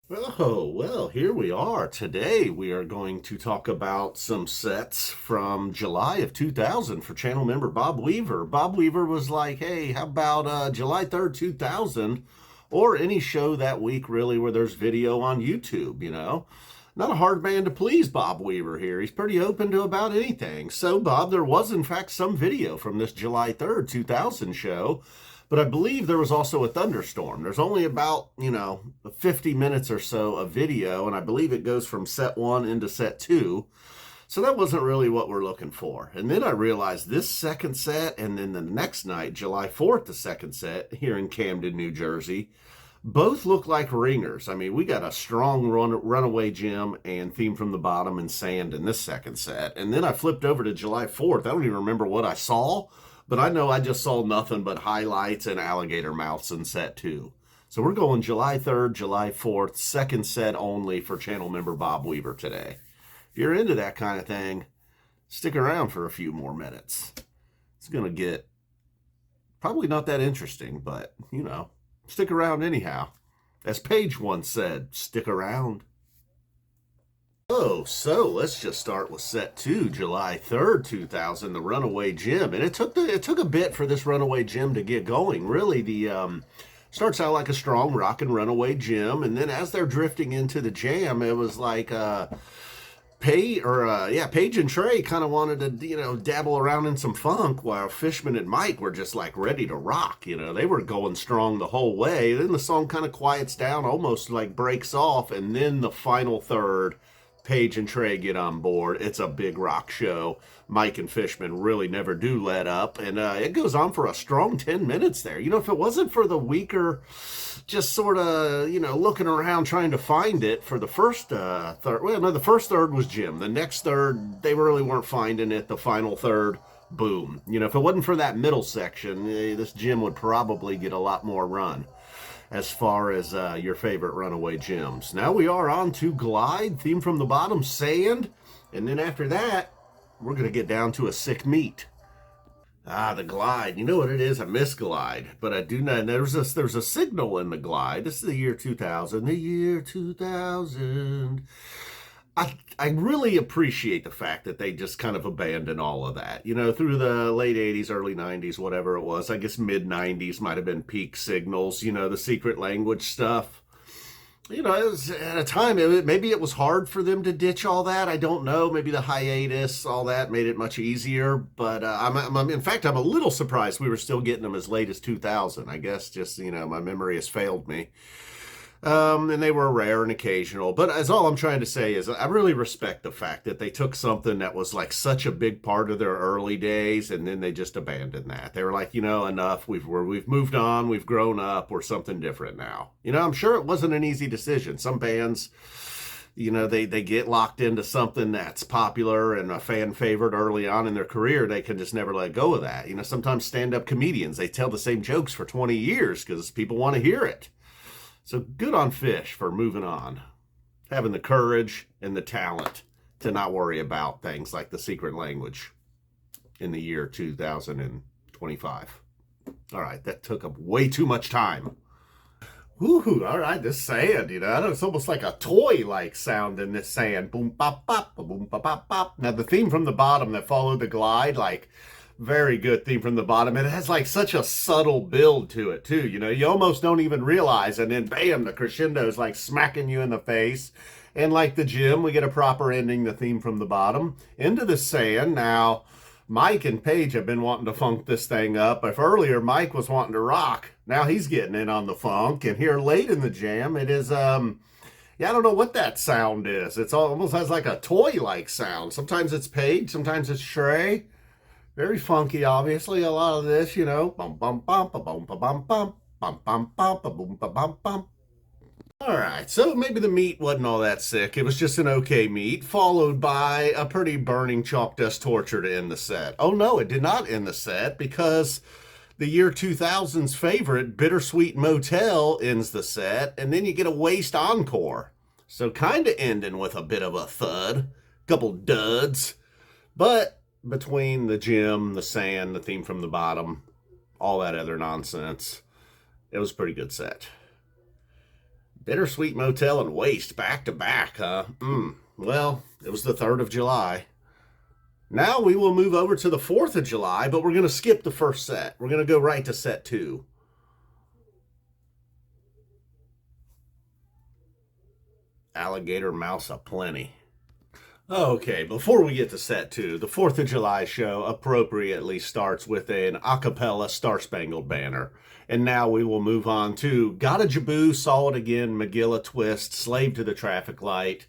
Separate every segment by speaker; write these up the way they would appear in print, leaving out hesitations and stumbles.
Speaker 1: Oh, well, here we are. Today we are going to talk about some sets from July of 2000 for channel member Bob Weaver. Bob Weaver was like, hey, how about July 3rd, 2000, or any show that week, really, where there's video on YouTube. Not a hard man to please, Bob Weaver here. He's pretty open to about anything. So, Bob, there was, in fact, some video from this July 3rd, 2000 show. But I believe there was also a thunderstorm. There's only about, 50 minutes or so of video, and I believe it goes from set one into set two. So that wasn't really what we're looking for. And then I realized this second set, and then the next night, July 4th, the second set here in Camden, New Jersey, both look like ringers. I mean, we got a strong Runaway Gym and Theme from the Bottom and Sand in this second set. And then I flipped over to July 4th. I don't even remember what I saw, but I know I just saw nothing but highlights and alligator mouths in set two. So we're going July 3rd, July 4th, second set only for channel member Bob Weaver today. If you're into that kind of thing, stick around for a few more minutes. It's going to get probably not that interesting, but, stick around anyhow. As Paige once said, stick around. Oh, so let's just start with set two, July 3rd, 2000, the Runaway Gym. And it took a bit for this Runaway Gym to get going. Really, the starts out like a strong rock and Runaway Gym, and then as they're drifting into the jam, it was like Paige and Trey kind of wanted to, dabble around in some funk, while Fishman and Mike were just like ready to rock. They were going strong the whole way. Then the song kind of quiets down, almost like breaks off, and then the final third, Paige and Trey get on board. It's a big rock show. Mike and Fishman really never do let up, and it goes on for a strong 10 minutes there. If it wasn't for the weaker, just sort of, looking around trying to find it for the first third. Well, no, the first third was Jim. The next third, they really weren't finding it. The final third, boom. If it wasn't for that middle section, this Gym would probably get a lot more run as far as your favorite Runaway Gyms. Now we are on to Glide, Theme from the Bottom, Sand, and then after that, we're going to get down to a sick meat. The Glide. You know what it is? I miss Glide, but I do not. There's a signal in the Glide. This is the year 2000. The year 2000. I really appreciate the fact that they just kind of abandoned all of that. Through the late 80s, early 90s, whatever it was. I guess mid 90s might have been peak Signals, the secret language stuff. It was at a time, maybe it was hard for them to ditch all that. I don't know. Maybe the hiatus, all that made it much easier. But in fact, I'm a little surprised we were still getting them as late as 2000. I guess just, my memory has failed me. And they were rare and occasional. But as all I'm trying to say is I really respect the fact that they took something that was like such a big part of their early days, and then they just abandoned that. They were like, enough. We've moved on. We've grown up. We're something different now. I'm sure it wasn't an easy decision. Some bands, they get locked into something that's popular and a fan favorite early on in their career. They can just never let go of that. Sometimes stand-up comedians, they tell the same jokes for 20 years because people want to hear it. So good on Phish for moving on, having the courage and the talent to not worry about things like the secret language in the year 2025. All right, that took up way too much time. Woohoo, all right, this sand, it's almost like a toy-like sound in this sand. Boom, bop, bop, boom, bop, bop, bop. Now, the theme from the bottom that followed the Glide, very good theme from the bottom. And it has such a subtle build to it too. You almost don't even realize, and then bam, the crescendo is smacking you in the face. And like the Gym, we get a proper ending, the theme from the bottom, into the sand. Now, Mike and Paige have been wanting to funk this thing up. If earlier Mike was wanting to rock, now he's getting in on the funk. And here late in the jam, it is, I don't know what that sound is. It almost has like a toy-like sound. Sometimes it's Paige, sometimes it's Trey. Very funky, obviously. A lot of this, bum bum bum ba bum ba bum bum bum bum bum ba boom ba bum bum. All right, so maybe the meat wasn't all that sick. It was just an okay meat, followed by a pretty burning chalk dust torture to end the set. Oh no, it did not end the set because the year 2000's favorite, Bittersweet Motel, ends the set, and then you get a waste encore. So kind of ending with a bit of a thud, couple duds, but between the Gym, the sand, the theme from the bottom, all that other nonsense, it was a pretty good set. Bittersweet Motel and Waste back to back, huh? Well, it was the 3rd of July. Now we will move over to the 4th of July, but we're going to skip the first set. We're going to go right to set 2. Alligator Mouse aplenty. Okay, before we get to set 2, the 4th of July show appropriately starts with an a cappella Star Spangled Banner. And now we will move on to Gotta Jaboo, Saw It Again, Megillah Twist, Slave to the Traffic Light,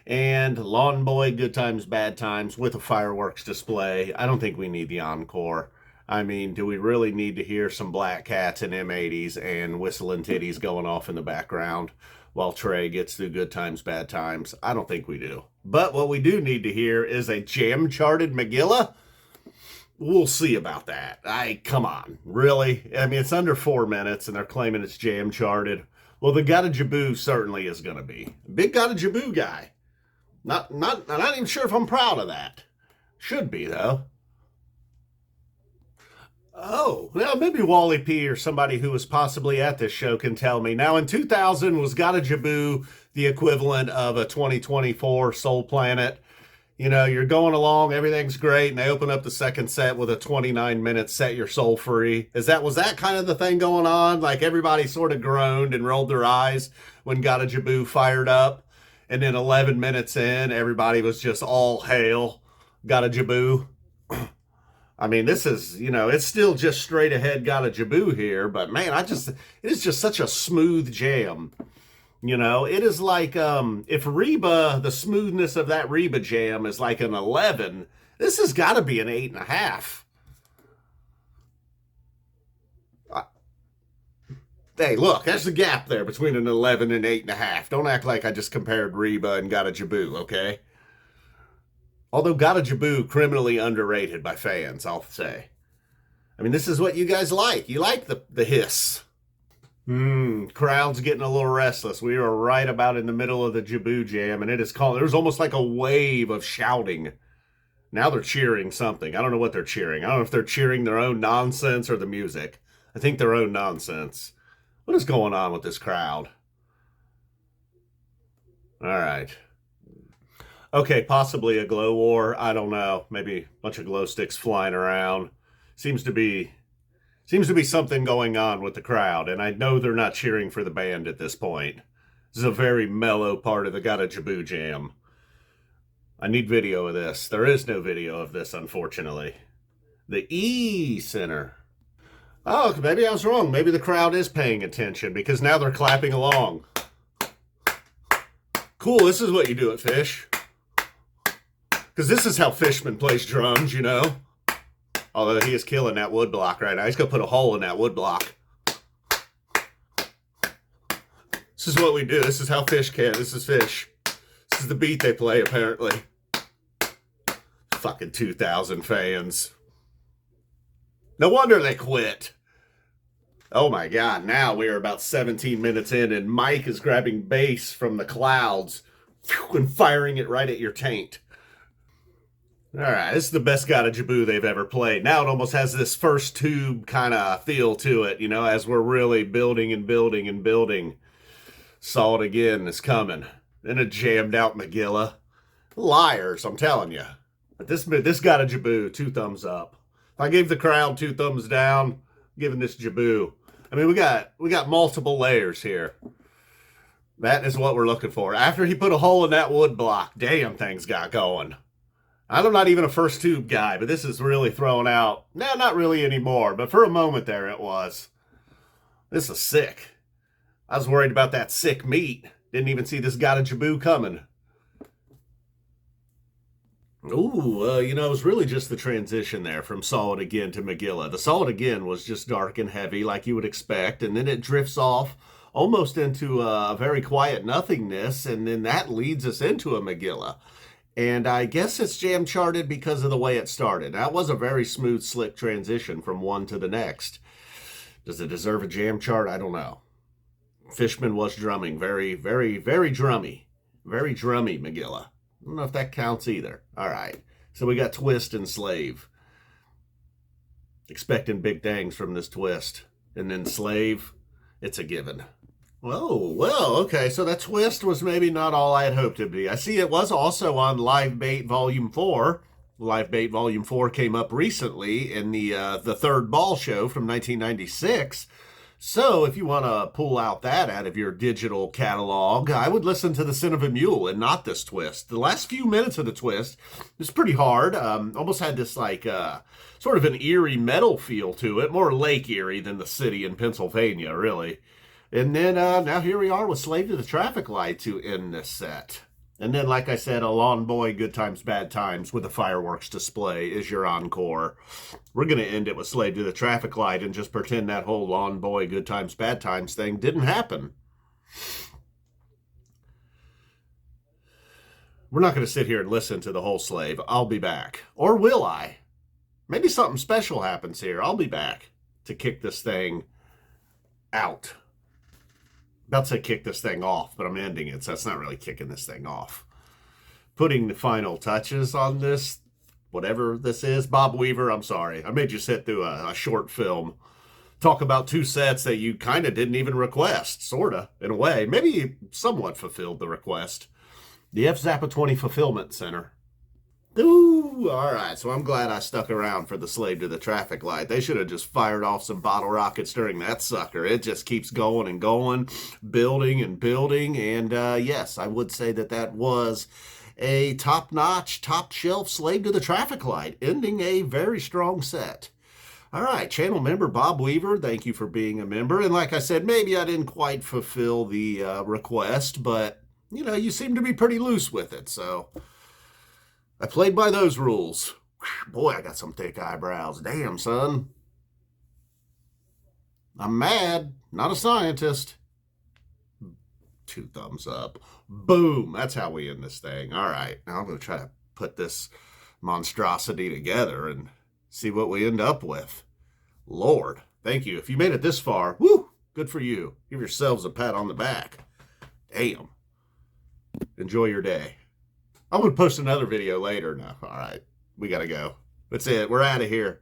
Speaker 1: and Lawn Boy, Good Times, Bad Times with a fireworks display. I don't think we need the encore. I mean, do we really need to hear some Black Cats and M80s and whistling titties going off in the background while Trey gets through Good Times, Bad Times? I don't think we do. But what we do need to hear is a jam-charted Megillah. We'll see about that. Come on, really? I mean, it's under 4 minutes, and they're claiming it's jam-charted. Well, the Gotta Jaboo certainly is going to be. Big Gotta Jaboo guy. I'm not even sure if I'm proud of that. Should be, though. Oh, well, maybe Wally P or somebody who was possibly at this show can tell me. Now, in 2000, was Gotta Jaboo the equivalent of a 2024 Soul Planet? You know, you're going along, everything's great, and they open up the second set with a 29-minute Set Your Soul Free. Was that kind of the thing going on? Like, everybody sort of groaned and rolled their eyes when Gotta Jaboo fired up, and then 11 minutes in, everybody was just all hail Gotta Jaboo. I mean, this is, it's still just straight ahead Gotta Jaboo here, but man, it is just such a smooth jam. It is like, if Reba, the smoothness of that Reba jam is like an 11, this has got to be an 8.5. Hey, look, there's the gap there between an 11 and 8.5. Don't act like I just compared Reba and Gotta Jaboo, okay? Although Gotta Jaboo, criminally underrated by fans, I'll say. I mean, this is what you guys like. You like the hiss. Crowd's getting a little restless. We are right about in the middle of the Jaboo jam, and it is called. There's almost like a wave of shouting. Now they're cheering something. I don't know what they're cheering. I don't know if they're cheering their own nonsense or the music. I think their own nonsense. What is going on with this crowd? All right. Okay, possibly a glow war. I don't know. Maybe a bunch of glow sticks flying around. Seems to be something going on with the crowd, and I know they're not cheering for the band at this point. This is a very mellow part of the Gotta Jaboo jam. I need video of this. There is no video of this, unfortunately. The E Center. Oh, maybe I was wrong. Maybe the crowd is paying attention, because now they're clapping along. Cool, this is what you do at Phish. Because this is how Fishman plays drums, Although he is killing that wood block right now. He's going to put a hole in that wood block. This is what we do. This is how Phish can. This is Phish. This is the beat they play, apparently. Fucking 2,000 fans. No wonder they quit. Oh my God. Now we are about 17 minutes in, and Mike is grabbing bass from the clouds and firing it right at your taint. All right, this is the best Gotta Jaboo they've ever played. Now it almost has this first tube kind of feel to it, as we're really building and building and building. Saw It Again is coming. Then a jammed out Megillah. Liars, I'm telling you. But this Gotta Jaboo, 2 thumbs up. If I gave the crowd 2 thumbs down, I'm giving this Jaboo. I mean, we got multiple layers here. That is what we're looking for. After he put a hole in that wood block, damn, things got going. I'm not even a first tube guy, but this is really throwing out. No, not really anymore, but for a moment there it was. This is sick. I was worried about that sick meat. Didn't even see this Gotta Jaboo coming. Ooh, it was really just the transition there from Saw It Again to Megillah. The Saw It Again was just dark and heavy like you would expect, and then it drifts off almost into a very quiet nothingness, and then that leads us into a Megillah. And I guess it's jam charted because of the way it started. That was a very smooth, slick transition from one to the next. Does it deserve a jam chart? I don't know. Fishman was drumming. Very, very, very drummy. Very drummy Megillah. I don't know if that counts either. All right. So we got Twist and Slave. Expecting big things from this Twist. And then Slave, it's a given. Well, okay. So that twist was maybe not all I had hoped it would be. I see it was also on Live Bait Volume 4. Live Bait Volume 4 came up recently in the third ball show from 1996. So if you want to pull out that out of your digital catalog, I would listen to The Sin of a Mule and not this twist. The last few minutes of the twist is pretty hard. Almost had this like sort of an eerie metal feel to it, more Lake Erie than the city in Pennsylvania, really. And then now here we are with Slave to the Traffic Light to end this set. And then, like I said, a Lawn Boy, Good Times, Bad Times with a fireworks display is your encore. We're going to end it with Slave to the Traffic Light and just pretend that whole Lawn Boy, Good Times, Bad Times thing didn't happen. We're not going to sit here and listen to the whole Slave. I'll be back. Or will I? Maybe something special happens here. I'll be back to kick this thing out. About to kick this thing off, but I'm ending it, so that's not really kicking this thing off. Putting the final touches on this, whatever this is. Bob Weaver, I'm sorry. I made you sit through a short film. Talk about two sets that you kind of didn't even request, sort of, in a way. Maybe you somewhat fulfilled the request. The F. Zappa 20 Fulfillment Center. Ooh, all right. So I'm glad I stuck around for the Slave to the Traffic Light. They should have just fired off some bottle rockets during that sucker. It just keeps going and going, building and building. And yes, I would say that that was a top-notch, top-shelf Slave to the Traffic Light, ending a very strong set. All right, channel member Bob Weaver, thank you for being a member. And like I said, maybe I didn't quite fulfill the request, but, you know, you seem to be pretty loose with it, so I played by those rules. Boy, I got some thick eyebrows. Damn, son. I'm mad. Not a scientist. 2 thumbs up. Boom. That's how we end this thing. All right. Now I'm going to try to put this monstrosity together and see what we end up with. Lord, thank you. If you made it this far, woo, good for you. Give yourselves a pat on the back. Damn. Enjoy your day. I'm going to post another video later. No, all right. We got to go. That's it. We're out of here.